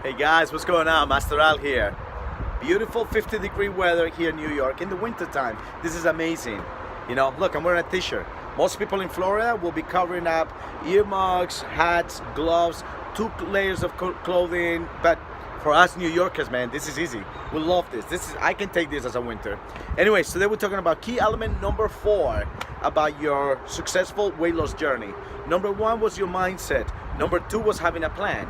Hey guys, what's going on? Master Al here. Beautiful 50-degree weather here in New York in the winter time. This is amazing. You know, look, I'm wearing a t-shirt. Most people in Florida will be covering up earmuffs, hats, gloves, 2 layers of clothing, but for us New Yorkers, man, this is easy. We love this. I can take this as a winter. Anyways, today we're talking about key element number 4 about your successful weight loss journey. Number 1 was your mindset. Number 2 was having a plan.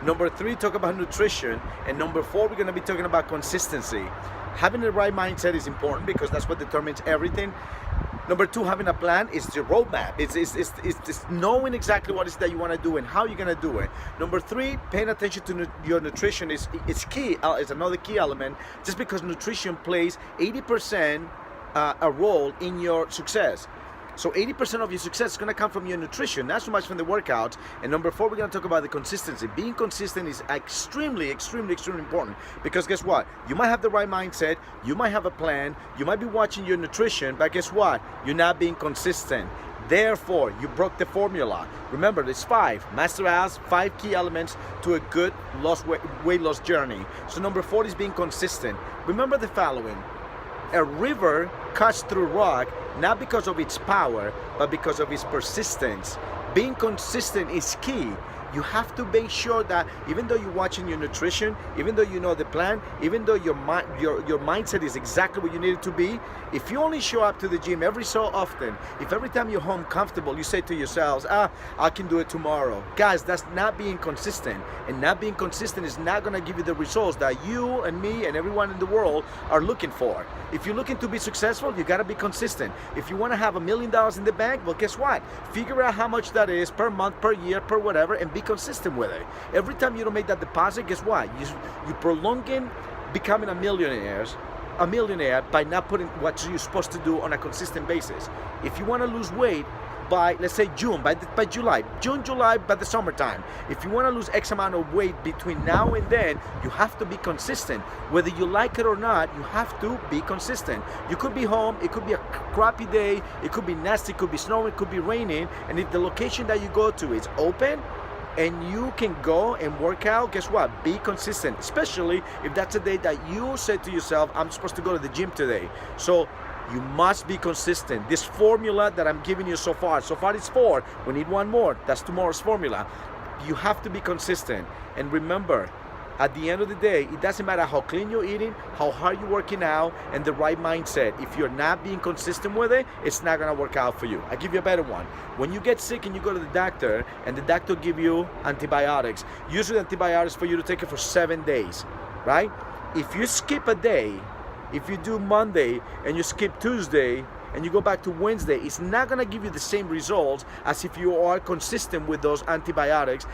Number 3, talk about nutrition. And number 4, we're gonna be talking about consistency. Having the right mindset is important because that's what determines everything. Number 2, having a plan is the roadmap. It's knowing exactly what it is that you wanna do and how you're gonna do it. Number 3, paying attention to your nutrition is key. It's another key element, just because nutrition plays 80% a role in your success. So 80% of your success is going to come from your nutrition, not so much from the workouts. And number 4, we're going to talk about the consistency. Being consistent is extremely important, because guess what? You might have the right mindset, you might have a plan, you might be watching your nutrition, but guess what? You're not being consistent. Therefore, you broke the formula. Remember, there's 5. Master Al's 5 key elements to a good weight loss journey. So number 4 is being consistent. Remember the following. A river cuts through rock not because of its power, but because of its persistence. Being consistent is key. You have to make sure that even though you're watching your nutrition, even though you know the plan, even though your mindset is exactly what you need it to be, if you only show up to the gym every so often, if every time you're home comfortable, you say to yourselves, I can do it tomorrow. Guys, that's not being consistent. And not being consistent is not gonna give you the results that you and me and everyone in the world are looking for. If you're looking to be successful, you gotta be consistent. If you wanna have $1 million in the bank, well, guess what? Figure out how much that is per month, per year, per whatever, and be consistent with it. Every time you don't make that deposit, guess what? You're prolonging becoming a millionaire by not putting what you're supposed to do on a consistent basis. If you want to lose weight by, let's say, June, by July, July, by the summertime, if you want to lose X amount of weight between now and then, you have to be consistent. Whether you like it or not, you have to be consistent. You could be home, it could be a crappy day, it could be nasty, it could be snowing, it could be raining, and if the location that you go to is open, and you can go and work out, guess what? Be consistent, especially if that's a day that you said to yourself, I'm supposed to go to the gym today. So you must be consistent. This formula that I'm giving you so far it's 4. We need 1 more. That's tomorrow's formula. You have to be consistent. And remember, at the end of the day, it doesn't matter how clean you're eating, how hard you're working out, and the right mindset. If you're not being consistent with it, it's not gonna work out for you. I'll give you a better one. When you get sick and you go to the doctor, and the doctor give you antibiotics, usually antibiotics for you to take it for 7 days, right? If you skip a day, if you do Monday and you skip Tuesday, and you go back to Wednesday, it's not gonna give you the same results as if you are consistent with those antibiotics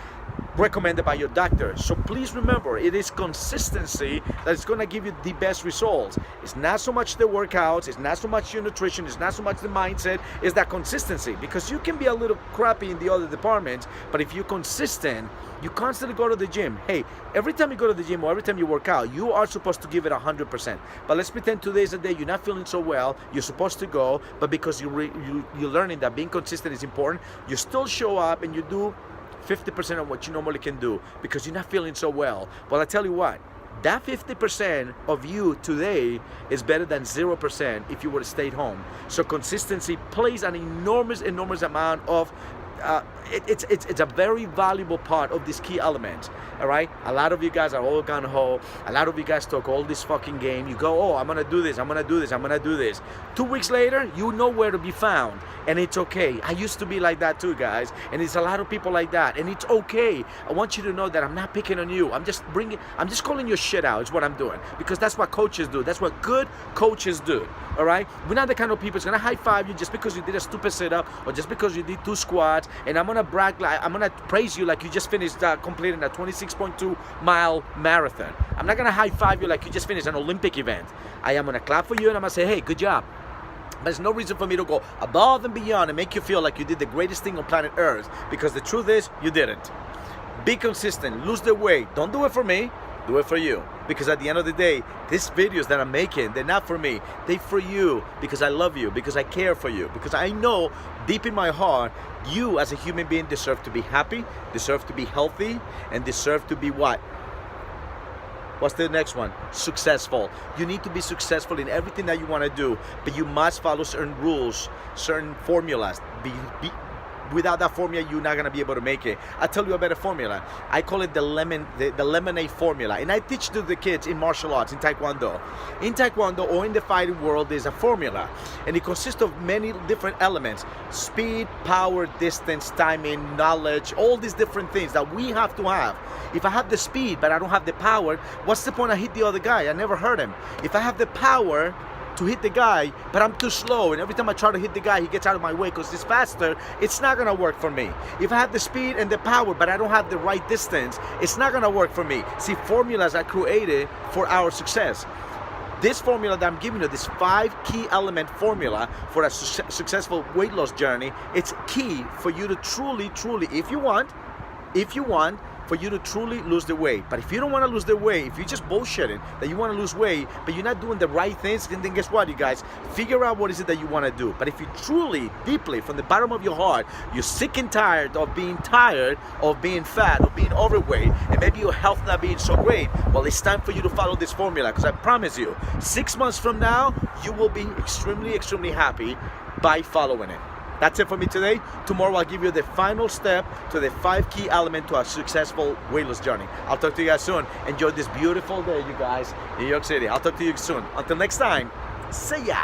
recommended by your doctor. So please remember, it is consistency that is going to give you the best results. It's not so much the workouts, it's not so much your nutrition, it's not so much the mindset, it's that consistency. Because you can be a little crappy in the other departments, but if you're consistent, you constantly go to the gym. Hey, every time you go to the gym or every time you work out, you are supposed to give it 100%. But let's pretend today's a day you're not feeling so well, you're supposed to go, but because you're learning that being consistent is important, you still show up and you do 50% of what you normally can do because you're not feeling so well. Well, I tell you what, that 50% of you today is better than 0% if you would have stayed home. So consistency plays an enormous amount of it's a very valuable part of this key element. All right, a lot of you guys are all gung-ho. A lot of you guys talk all this fucking game. You go, oh, I'm gonna do this, I'm gonna do this, I'm gonna do this. 2 weeks later, you know where to be found, and it's okay. I used to be like that too, guys, and it's a lot of people like that, and it's okay. I want you to know that I'm not picking on you. I'm just calling your shit out. Is what I'm doing, because that's what coaches do. That's what good coaches do. All right, we're not the kind of people that's gonna high five you just because you did a stupid sit-up or just because you did 2 squats, and I'm gonna brag, like I'm gonna praise you like you just finished completing a 26.2 mile marathon. I'm not gonna high five you like you just finished an Olympic event. I am gonna clap for you and I'm gonna say, hey, good job. There's no reason for me to go above and beyond and make you feel like you did the greatest thing on planet Earth, because the truth is you didn't. Be consistent, lose the weight. Don't do it for me, do it for you. Because at the end of the day, these videos that I'm making, they're not for me. They're for you, because I love you, because I care for you, because I know deep in my heart, you as a human being deserve to be happy, deserve to be healthy, and deserve to be what? What's the next one? Successful. You need to be successful in everything that you want to do, but you must follow certain rules, certain formulas. Without that formula, you're not gonna be able to make it. I'll tell you a better formula. I call it the lemonade formula. And I teach to the kids in martial arts, in Taekwondo. In Taekwondo or in the fighting world, there's a formula. And it consists of many different elements. Speed, power, distance, timing, knowledge, all these different things that we have to have. If I have the speed, but I don't have the power, what's the point I hit the other guy? I never hurt him. If I have the power to hit the guy, but I'm too slow, and every time I try to hit the guy, he gets out of my way because he's faster, it's not gonna work for me. If I have the speed and the power, but I don't have the right distance, it's not gonna work for me. See, formulas are created for our success. This formula that I'm giving you, this 5 key element formula for a successful weight loss journey, it's key for you to truly, if you want, for you to truly lose the weight. But if you don't want to lose the weight, if you're just bullshitting that you want to lose weight, but you're not doing the right things, then guess what, you guys? Figure out what is it that you want to do. But if you truly, deeply, from the bottom of your heart, you're sick and tired of being fat, of being overweight, and maybe your health not being so great, well, it's time for you to follow this formula, because I promise you, 6 months from now, you will be extremely happy by following it. That's it for me today. Tomorrow I'll give you the final step to the 5 key elements to a successful weight loss journey. I'll talk to you guys soon. Enjoy this beautiful day, you guys, New York City. I'll talk to you soon. Until next time, see ya.